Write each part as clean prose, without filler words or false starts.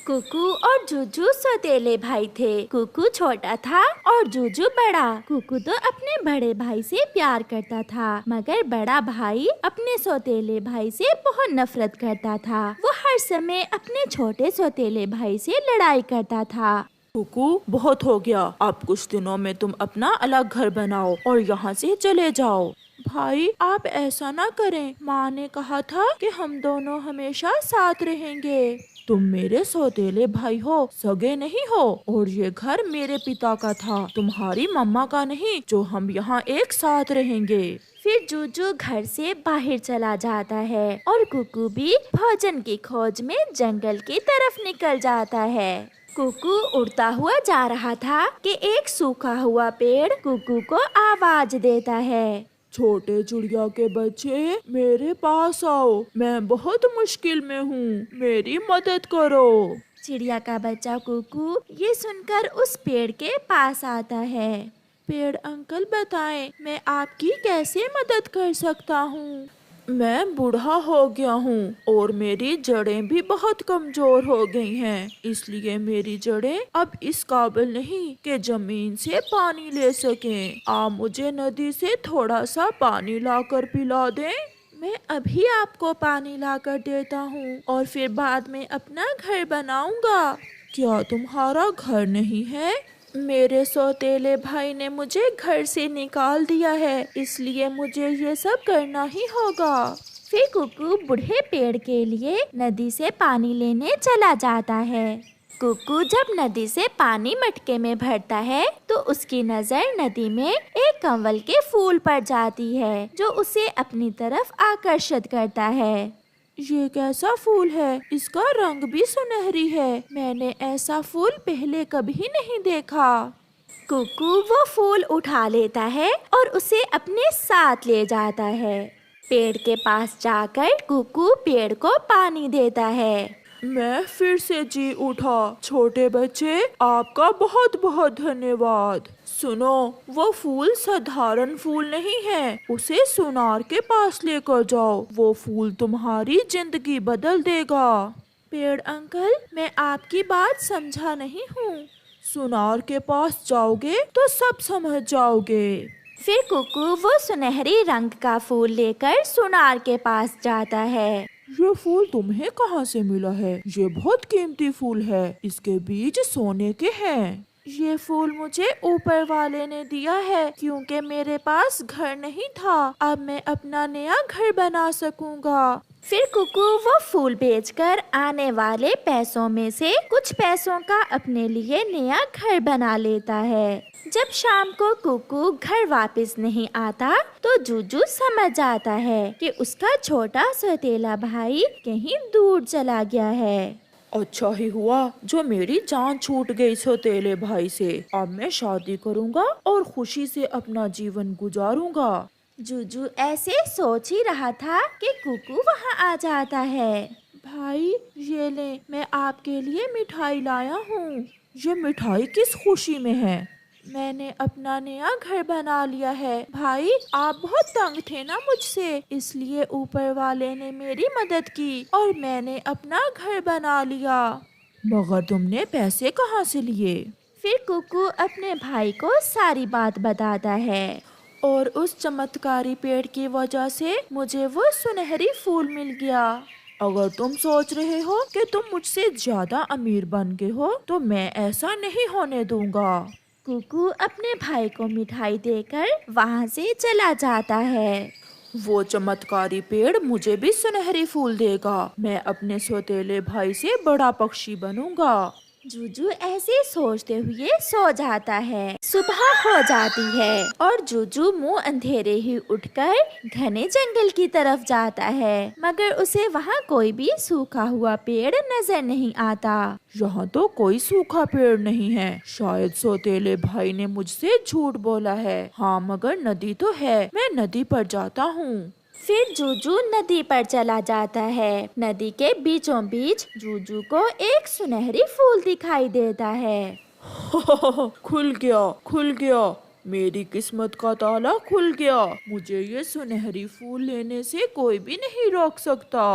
कुकू और जूजू सौतेले भाई थे। कुकू छोटा था और जूजू बड़ा। कुकू तो अपने बड़े भाई से प्यार करता था, मगर बड़ा भाई अपने सौतेले भाई से बहुत नफरत करता था। वो हर समय अपने छोटे सौतेले भाई से लड़ाई करता था। कुकू, बहुत हो गया। अब कुछ दिनों में तुम अपना अलग घर बनाओ और यहाँ से चले जाओ। भाई, आप ऐसा ना करें। माँ ने कहा था कि हम दोनों हमेशा साथ रहेंगे। तुम मेरे सौतेले भाई हो, सगे नहीं हो, और ये घर मेरे पिता का था, तुम्हारी मम्मा का नहीं, जो हम यहाँ एक साथ रहेंगे। फिर जूजू घर से बाहर चला जाता है और कुकू भी भोजन की खोज में जंगल की तरफ निकल जाता है। कुकू उड़ता हुआ जा रहा था कि एक सूखा हुआ पेड़ कुकू को आवाज देता है। छोटे चिड़िया के बच्चे, मेरे पास आओ, मैं बहुत मुश्किल में हूँ, मेरी मदद करो। चिड़िया का बच्चा कुकू ये सुनकर उस पेड़ के पास आता है। पेड़ अंकल, बताएं, मैं आपकी कैसे मदद कर सकता हूँ? मैं बूढ़ा हो गया हूँ और मेरी जड़ें भी बहुत कमजोर हो गई हैं, इसलिए मेरी जड़ें अब इस काबिल नहीं कि जमीन से पानी ले सकें। आप मुझे नदी से थोड़ा सा पानी लाकर पिला दें। मैं अभी आपको पानी लाकर देता हूँ और फिर बाद में अपना घर बनाऊंगा। क्या तुम्हारा घर नहीं है? मेरे सौतेले भाई ने मुझे घर से निकाल दिया है, इसलिए मुझे ये सब करना ही होगा। फिर कुकू बूढ़े पेड़ के लिए नदी से पानी लेने चला जाता है। कुकू जब नदी से पानी मटके में भरता है तो उसकी नजर नदी में एक कमल के फूल पर जाती है, जो उसे अपनी तरफ आकर्षित करता है। ये कैसा फूल है? इसका रंग भी सुनहरी है। मैंने ऐसा फूल पहले कभी नहीं देखा। कुकू वो फूल उठा लेता है और उसे अपने साथ ले जाता है। पेड़ के पास जाकर कुकू पेड़ को पानी देता है। मैं फिर से जी उठा। छोटे बच्चे, आपका बहुत बहुत धन्यवाद। सुनो, वो फूल साधारण फूल नहीं है, उसे सुनार के पास लेकर जाओ, वो फूल तुम्हारी जिंदगी बदल देगा। पेड़ अंकल, मैं आपकी बात समझा नहीं हूँ। सुनार के पास जाओगे तो सब समझ जाओगे। फिर कुकू वो सुनहरी रंग का फूल लेकर सुनार के पास जाता है। ये फूल तुम्हें कहाँ से मिला है? ये बहुत कीमती फूल है, इसके बीज सोने के हैं। ये फूल मुझे ऊपर वाले ने दिया है, क्योंकि मेरे पास घर नहीं था। अब मैं अपना नया घर बना सकूंगा। फिर कुकू वो फूल बेचकर आने वाले पैसों में से कुछ पैसों का अपने लिए नया घर बना लेता है। जब शाम को कुकू घर वापस नहीं आता तो जूजू समझ जाता है कि उसका छोटा सौतेला भाई कहीं दूर चला गया है। अच्छा ही हुआ जो मेरी जान छूट गई सौतेले भाई से। अब मैं शादी करूंगा और खुशी से अपना जीवन गुजारूंगा। जूजू ऐसे सोच ही रहा था कि कुकू वहाँ आ जाता है। भाई, ये ले, मैं आपके लिए मिठाई लाया हूँ। ये मिठाई किस खुशी में है? मैंने अपना नया घर बना लिया है। भाई, आप बहुत तंग थे ना मुझसे, इसलिए ऊपर वाले ने मेरी मदद की और मैंने अपना घर बना लिया। मगर तुमने पैसे कहाँ से लिए? फिर कुकू अपने भाई को सारी बात बताता है। और उस चमत्कारी पेड़ की वजह से मुझे वो सुनहरी फूल मिल गया। अगर तुम सोच रहे हो कि तुम मुझसे ज्यादा अमीर बन गए हो, तो मैं ऐसा नहीं होने दूंगा। कुकू अपने भाई को मिठाई देकर वहाँ से चला जाता है। वो चमत्कारी पेड़ मुझे भी सुनहरी फूल देगा। मैं अपने सौतेले भाई से बड़ा पक्षी बनूंगा। जूजू ऐसे सोचते हुए सो जाता है। सुबह हो जाती है और जूजू मुंह अंधेरे ही उठकर घने जंगल की तरफ जाता है, मगर उसे वहाँ कोई भी सूखा हुआ पेड़ नजर नहीं आता। यहाँ तो कोई सूखा पेड़ नहीं है। शायद सौतेले भाई ने मुझसे झूठ बोला है। हाँ, मगर नदी तो है। मैं नदी पर जाता हूँ। फिर जूजू नदी पर चला जाता है। नदी के बीचों बीच जूजू को एक सुनहरी फूल दिखाई देता है। खुल गया, खुल गया, मेरी किस्मत का ताला खुल गया। मुझे ये सुनहरी फूल लेने से कोई भी नहीं रोक सकता।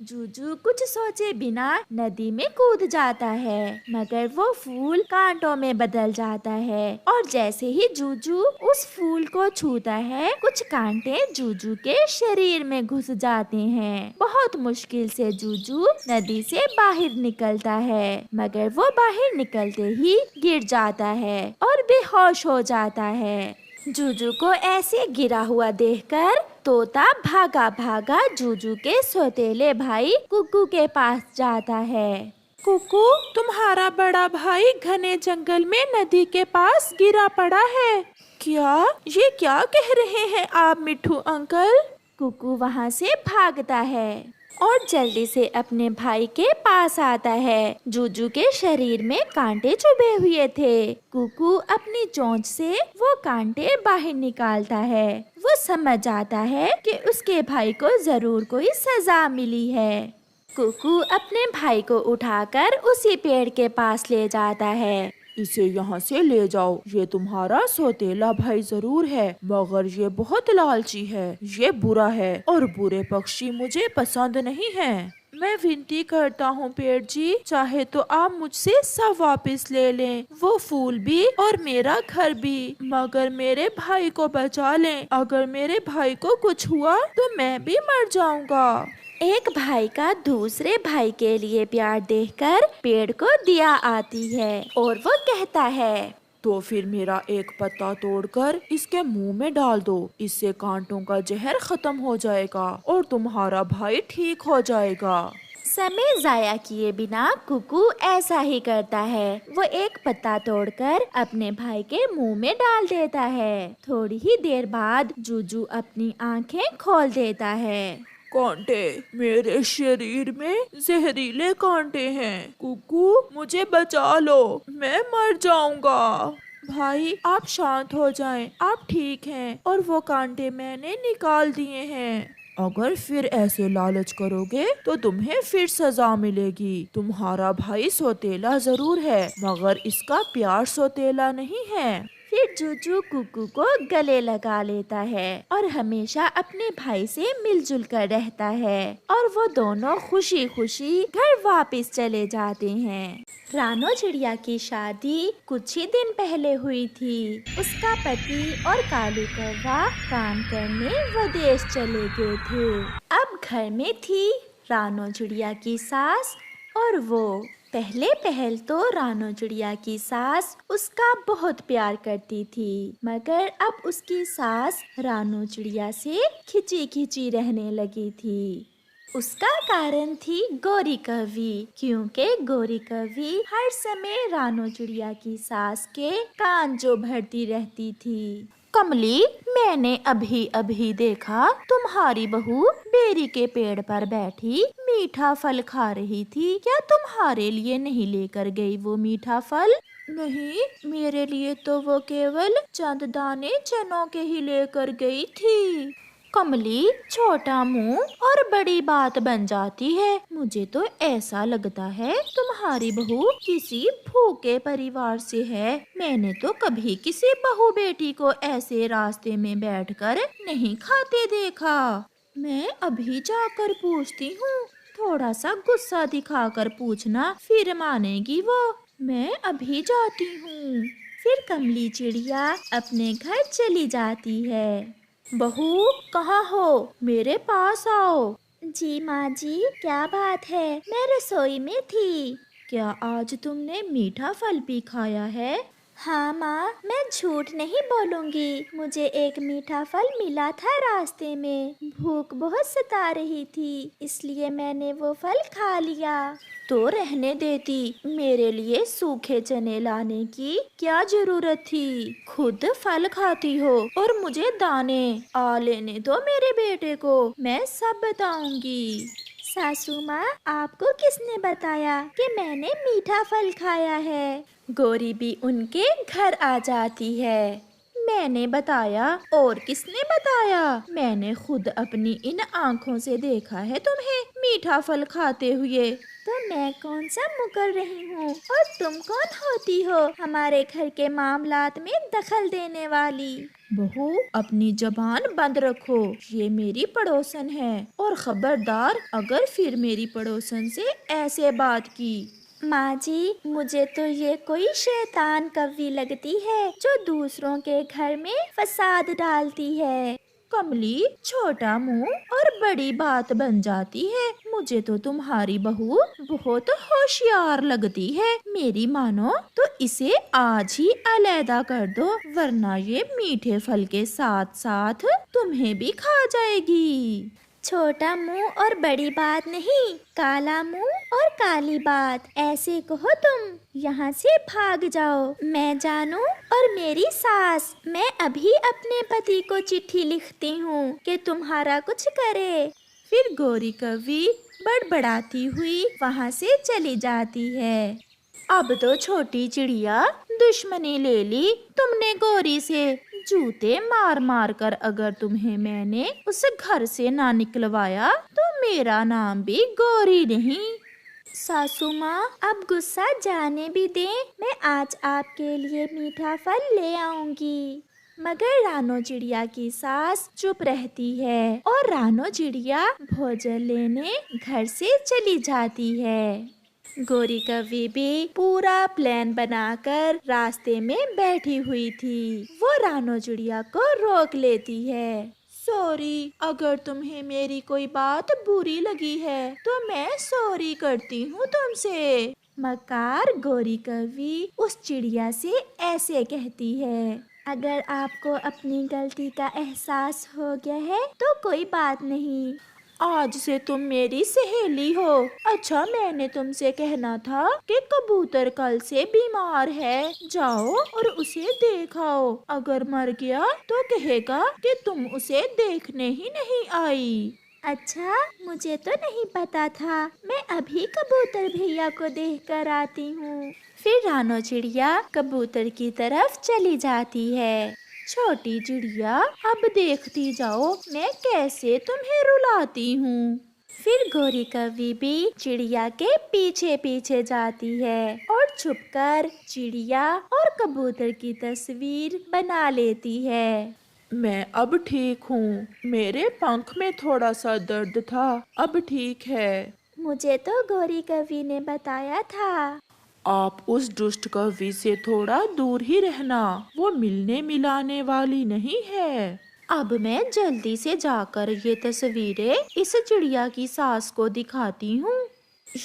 जूजू कुछ सोचे बिना नदी में कूद जाता है, मगर वो फूल कांटों में बदल जाता है और जैसे ही जूजू उस फूल को छूता है, कुछ कांटे जूजू के शरीर में घुस जाते हैं। बहुत मुश्किल से जूजू नदी से बाहर निकलता है, मगर वो बाहर निकलते ही गिर जाता है और बेहोश हो जाता है। जूजू को ऐसे गिरा हुआ देखकर तोता भागा भागा जूजू के सौतेले भाई कुकू के पास जाता है। कुकू, तुम्हारा बड़ा भाई घने जंगल में नदी के पास गिरा पड़ा है। क्या ये क्या कह रहे हैं आप मिट्ठू अंकल? कुकू वहाँ से भागता है और जल्दी से अपने भाई के पास आता है। जूजू के शरीर में कांटे चुभे हुए थे। कुकू अपनी चोंच से वो कांटे बाहर निकालता है। वो समझ जाता है कि उसके भाई को जरूर कोई सजा मिली है। कुकू अपने भाई को उठाकर उसी पेड़ के पास ले जाता है। इसे यहाँ से ले जाओ, ये तुम्हारा सौतेला भाई जरूर है, मगर ये बहुत लालची है, ये बुरा है और बुरे पक्षी मुझे पसंद नहीं हैं। मैं विनती करता हूँ पेड़ जी, चाहे तो आप मुझसे सब वापस ले लें, वो फूल भी और मेरा घर भी, मगर मेरे भाई को बचा लें। अगर मेरे भाई को कुछ हुआ तो मैं भी मर जाऊँगा। एक भाई का दूसरे भाई के लिए प्यार देखकर पेड़ को दया आती है और वो कहता है, तो फिर मेरा एक पत्ता तोड़कर इसके मुंह में डाल दो, इससे कांटों का जहर खत्म हो जाएगा और तुम्हारा भाई ठीक हो जाएगा। समय जाया किए बिना कुकू ऐसा ही करता है। वो एक पत्ता तोड़कर अपने भाई के मुंह में डाल देता है। थोड़ी ही देर बाद जूजू अपनी आंखें खोल देता है। कांटे, मेरे शरीर में जहरीले कांटे हैं। कुकू, मुझे बचा लो, मैं मर जाऊंगा। भाई, आप शांत हो जाएं, आप ठीक हैं और वो कांटे मैंने निकाल दिए हैं। अगर फिर ऐसे लालच करोगे तो तुम्हें फिर सजा मिलेगी। तुम्हारा भाई सौतेला जरूर है, मगर इसका प्यार सौतेला नहीं है। फिर जूजू कुकू को गले लगा लेता है और हमेशा अपने भाई से मिलजुल कर रहता है और वो दोनों खुशी खुशी घर वापस चले जाते हैं। रानो चिड़िया की शादी कुछ ही दिन पहले हुई थी। उसका पति और कालू कौवा काम करने विदेश चले गए थे। अब घर में थी रानो चिड़िया की सास और वो। पहल तो रानो चिड़िया की सास उसका बहुत प्यार करती थी, मगर अब उसकी सास रानो चिड़िया से खिंची खिंची रहने लगी थी। उसका कारण थी गौरी कौवी, क्योंकि गौरी कौवी हर समय रानो चिड़िया की सास के कान जो भरती रहती थी। कमली, मैंने अभी अभी देखा तुम्हारी बहू बेरी के पेड़ पर बैठी मीठा फल खा रही थी। क्या तुम्हारे लिए नहीं लेकर गई वो मीठा फल? नहीं, मेरे लिए तो वो केवल चंद दाने चनों के ही लेकर गई थी। कमली, छोटा मुंह और बड़ी बात बन जाती है। मुझे तो ऐसा लगता है तुम्हारी बहू किसी भूखे परिवार से है। मैंने तो कभी किसी बहू बेटी को ऐसे रास्ते में बैठकर नहीं खाते देखा। मैं अभी जाकर पूछती हूँ। थोड़ा सा गुस्सा दिखाकर पूछना, फिर मानेगी वो। मैं अभी जाती हूँ। फिर कमली चिड़िया अपने घर चली जाती है। बहू, कहाँ हो? मेरे पास आओ। जी माँ जी, क्या बात है? मैं रसोई में थी। क्या आज तुमने मीठा फल भी खाया है? हाँ माँ, मैं झूठ नहीं बोलूँगी। मुझे एक मीठा फल मिला था रास्ते में। भूख बहुत सता रही थी, इसलिए मैंने वो फल खा लिया। तो रहने देती, मेरे लिए सूखे चने लाने की क्या जरूरत थी? खुद फल खाती हो और मुझे दाने। आ लेने दो मेरे बेटे को, मैं सब बताऊंगी। सासू माँ, आपको किसने बताया कि मैंने मीठा फल खाया है? गौरी भी उनके घर आ जाती है। मैंने बताया। और किसने बताया? मैंने खुद अपनी इन आँखों से देखा है तुम्हें मीठा फल खाते हुए। तो मैं कौन सा मुकर रही हूँ और तुम कौन होती हो हमारे घर के मामलात में दखल देने वाली? बहू, अपनी जबान बंद रखो। ये मेरी पड़ोसन है और खबरदार अगर फिर मेरी पड़ोसन से ऐसे बात की। माँ जी, मुझे तो ये कोई शैतान कव्वी लगती है जो दूसरों के घर में फसाद डालती है। कमली, छोटा मुंह और बड़ी बात बन जाती है। मुझे तो तुम्हारी बहू बहुत होशियार लगती है। मेरी मानो तो इसे आज ही अलहदा कर दो, वरना ये मीठे फल के साथ साथ तुम्हें भी खा जाएगी। छोटा मुंह और बड़ी बात नहीं, काला मुंह और काली बात, ऐसे कहो तुम। यहाँ से भाग जाओ, मैं जानू और मेरी सास। मैं अभी अपने पति को चिट्ठी लिखती हूँ कि तुम्हारा कुछ करे। फिर गौरी कव्वी बड़बड़ाती हुई वहाँ से चली जाती है। अब तो छोटी चिड़िया दुश्मनी ले ली तुमने गौरी से। जूते मार मार कर अगर तुम्हें मैंने उस घर से ना निकलवाया तो मेरा नाम भी गौरी नहीं। सासू माँ, अब गुस्सा जाने भी दें, मैं आज आपके लिए मीठा फल ले आऊंगी। मगर रानो चिड़िया की सास चुप रहती है और रानो चिड़िया भोजन लेने घर से चली जाती है। गौरी कव्वी भी पूरा प्लान बनाकर रास्ते में बैठी हुई थी। वो रानो चिड़िया को रोक लेती है। सॉरी, अगर तुम्हें मेरी कोई बात बुरी लगी है तो मैं सॉरी करती हूँ तुमसे। मकार गौरी कव्वी उस चिड़िया से ऐसे कहती है, अगर आपको अपनी गलती का एहसास हो गया है तो कोई बात नहीं, आज से तुम मेरी सहेली हो। अच्छा, मैंने तुमसे कहना था कि कबूतर कल से बीमार है, जाओ और उसे देखाओ। अगर मर गया तो कहेगा कि तुम उसे देखने ही नहीं आई। अच्छा, मुझे तो नहीं पता था। मैं अभी कबूतर भैया को देख कर आती हूँ। फिर रानो चिड़िया कबूतर की तरफ चली जाती है। छोटी चिड़िया, अब देखती जाओ मैं कैसे तुम्हें रुलाती हूँ। फिर गौरी कव्वी भी चिड़िया के पीछे पीछे जाती है और छुपकर चिड़िया और कबूतर की तस्वीर बना लेती है। मैं अब ठीक हूँ। मेरे पंख में थोड़ा सा दर्द था, अब ठीक है। मुझे तो गौरी कव्वी ने बताया था। आप उस दुष्ट कव्वी से थोड़ा दूर ही रहना, वो मिलने मिलाने वाली नहीं है। अब मैं जल्दी से जाकर ये तस्वीरें इस चिड़िया की सास को दिखाती हूँ।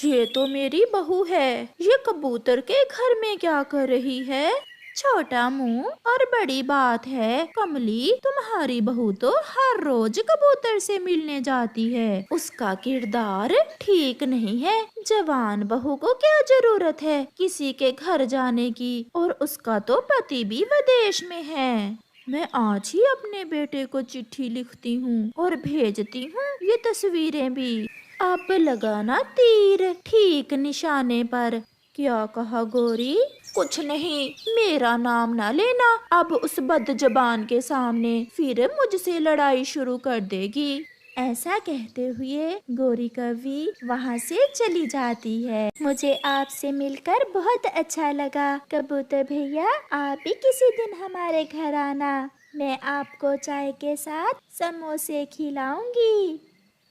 ये तो मेरी बहू है, ये कबूतर के घर में क्या कर रही है? छोटा मुंह और बड़ी बात है। कमली, तुम्हारी बहू तो हर रोज कबूतर से मिलने जाती है। उसका किरदार ठीक नहीं है। जवान बहू को क्या जरूरत है किसी के घर जाने की, और उसका तो पति भी विदेश में है। मैं आज ही अपने बेटे को चिट्ठी लिखती हूँ और भेजती हूँ ये तस्वीरें भी। अब लगाना तीर ठीक निशाने पर। क्या कहा गौरी? कुछ नहीं, मेरा नाम ना लेना अब उस बदजबान के सामने, फिर मुझसे लड़ाई शुरू कर देगी। ऐसा कहते हुए गौरी कव्वी वहाँ से चली जाती है। मुझे आपसे मिलकर बहुत अच्छा लगा कबूतर भैया, आप भी किसी दिन हमारे घर आना, मैं आपको चाय के साथ समोसे खिलाऊंगी।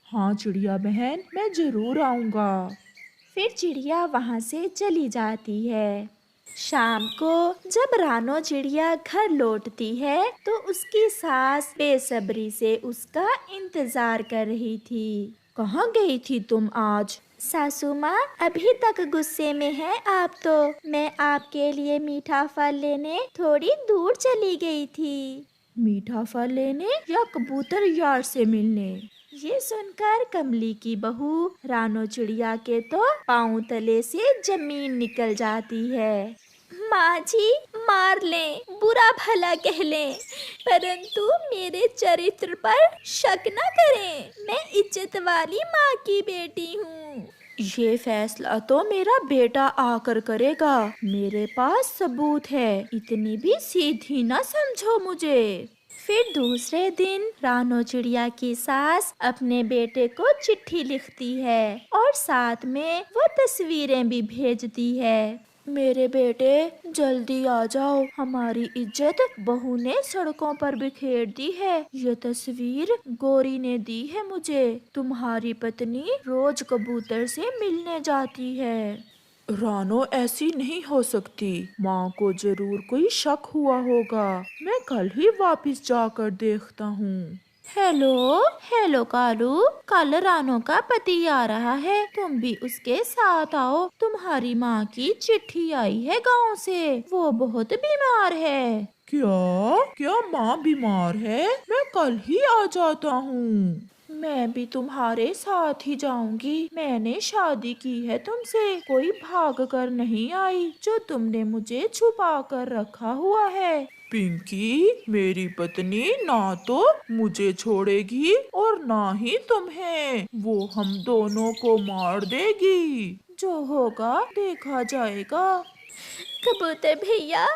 हाँ चिड़िया बहन, मैं जरूर आऊँगा। फिर चिड़िया वहाँ से चली जाती है। शाम को जब रानो चिड़िया घर लौटती है तो उसकी सास बेसब्री से उसका इंतजार कर रही थी। कहाँ गई थी तुम आज? सासू माँ, अभी तक गुस्से में हैं आप तो। मैं आपके लिए मीठा फल लेने थोड़ी दूर चली गई थी। मीठा फल लेने या कबूतर यार से मिलने? ये सुनकर कमली की बहू रानो चिड़िया के तो पाँव तले से जमीन निकल जाती है। माँ जी, मार लें, बुरा भला कह लें, परंतु मेरे चरित्र पर शक न करें। मैं इज्जत वाली माँ की बेटी हूँ। ये फैसला तो मेरा बेटा आकर करेगा। मेरे पास सबूत है, इतनी भी सीधी ना समझो मुझे। फिर दूसरे दिन रानो चिड़िया की सास अपने बेटे को चिट्ठी लिखती है और साथ में वो तस्वीरें भी भेजती है। मेरे बेटे, जल्दी आ जाओ, हमारी इज्जत बहू ने सड़कों पर बिखेर दी है। ये तस्वीर गोरी ने दी है मुझे। तुम्हारी पत्नी रोज कबूतर से मिलने जाती है। रानो, ऐसी नहीं हो सकती। माँ को जरूर कोई शक हुआ होगा। मैं कल ही वापस जाकर देखता हूँ। हेलो हेलो कालू, कल रानो का पति आ रहा है, तुम भी उसके साथ आओ। तुम्हारी माँ की चिट्ठी आई है गांव से, वो बहुत बीमार है। क्या क्या माँ बीमार है? मैं कल ही आ जाता हूँ। मैं भी तुम्हारे साथ ही जाऊंगी। मैंने शादी की है तुमसे, कोई भाग कर नहीं आई जो तुमने मुझे छुपा कर रखा हुआ है। पिंकी, मेरी पत्नी ना तो मुझे छोड़ेगी और ना ही तुम्हें। वो हम दोनों को मार देगी। जो होगा देखा जाएगा। कबूतर भैया,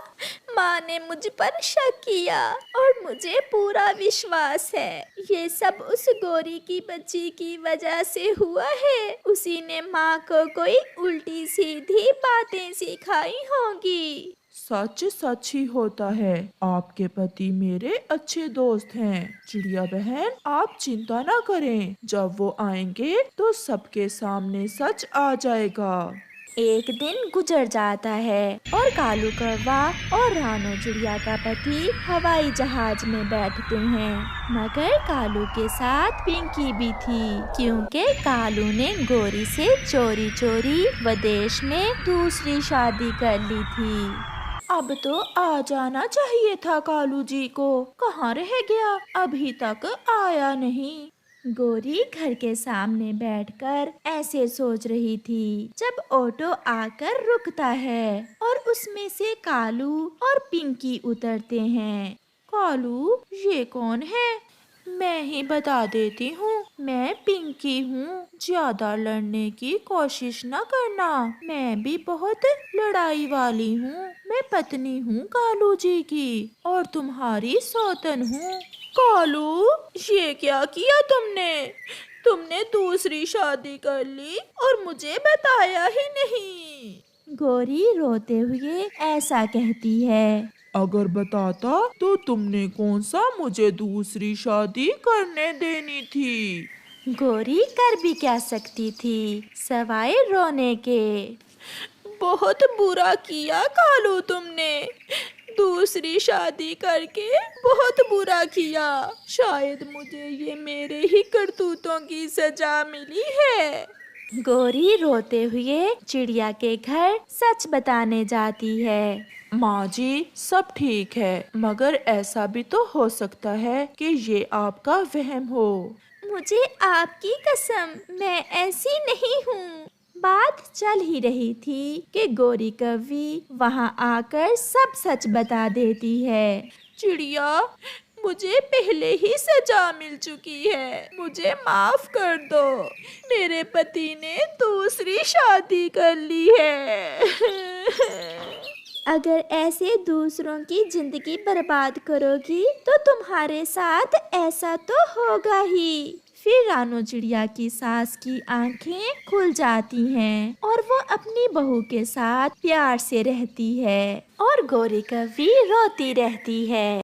माँ ने मुझ पर शक किया और मुझे पूरा विश्वास है ये सब उस गोरी की बच्ची की वजह से हुआ है। उसी ने माँ को कोई उल्टी सीधी बातें सिखाई होंगी। सच सच ही होता है। आपके पति मेरे अच्छे दोस्त हैं। चिड़िया बहन, आप चिंता ना करें। जब वो आएंगे तो सबके सामने सच आ जाएगा। एक दिन गुजर जाता है और कालू कौवा और रानो चिड़िया का पति हवाई जहाज में बैठते हैं। मगर कालू के साथ पिंकी भी थी, क्योंकि कालू ने गोरी से चोरी चोरी विदेश में दूसरी शादी कर ली थी। अब तो आ जाना चाहिए था कालू जी को। कहाँ रह गया? अभी तक आया नहीं। गोरी घर के सामने बैठकर ऐसे सोच रही थी जब ऑटो आकर रुकता है और उसमें से कालू और पिंकी उतरते हैं। कालू, ये कौन है? मैं ही बता देती हूँ, मैं पिंकी हूँ। ज्यादा लड़ने की कोशिश न करना, मैं भी बहुत लड़ाई वाली हूँ। मैं पत्नी हूँ कालू जी की और तुम्हारी सौतन हूँ। कालू, ये क्या किया तुमने? तुमने दूसरी शादी कर ली और मुझे बताया ही नहीं। गोरी रोते हुए ऐसा कहती है। अगर बताता तो तुमने कौन सा मुझे दूसरी शादी करने देनी थी? गोरी कर भी क्या सकती थी सवाए रोने के। बहुत बुरा किया कालू तुमने। दूसरी शादी करके बहुत बुरा किया। शायद मुझे ये मेरे ही करतूतों की सजा मिली है। गोरी रोते हुए चिड़िया के घर सच बताने जाती है। माँ जी, सब ठीक है, मगर ऐसा भी तो हो सकता है कि ये आपका वहम हो। मुझे आपकी कसम, मैं ऐसी नहीं हूँ। बात चल ही रही थी कि गोरी कौवी वहाँ आकर सब सच बता देती है। चिड़िया, मुझे पहले ही सजा मिल चुकी है, मुझे माफ कर दो। मेरे पति ने दूसरी शादी कर ली है। अगर ऐसे दूसरों की जिंदगी बर्बाद करोगी तो तुम्हारे साथ ऐसा तो होगा ही। फिर रानो चिड़िया की सास की आंखें खुल जाती हैं और वो अपनी बहू के साथ प्यार से रहती है और गोरी कौवी रोती रहती है।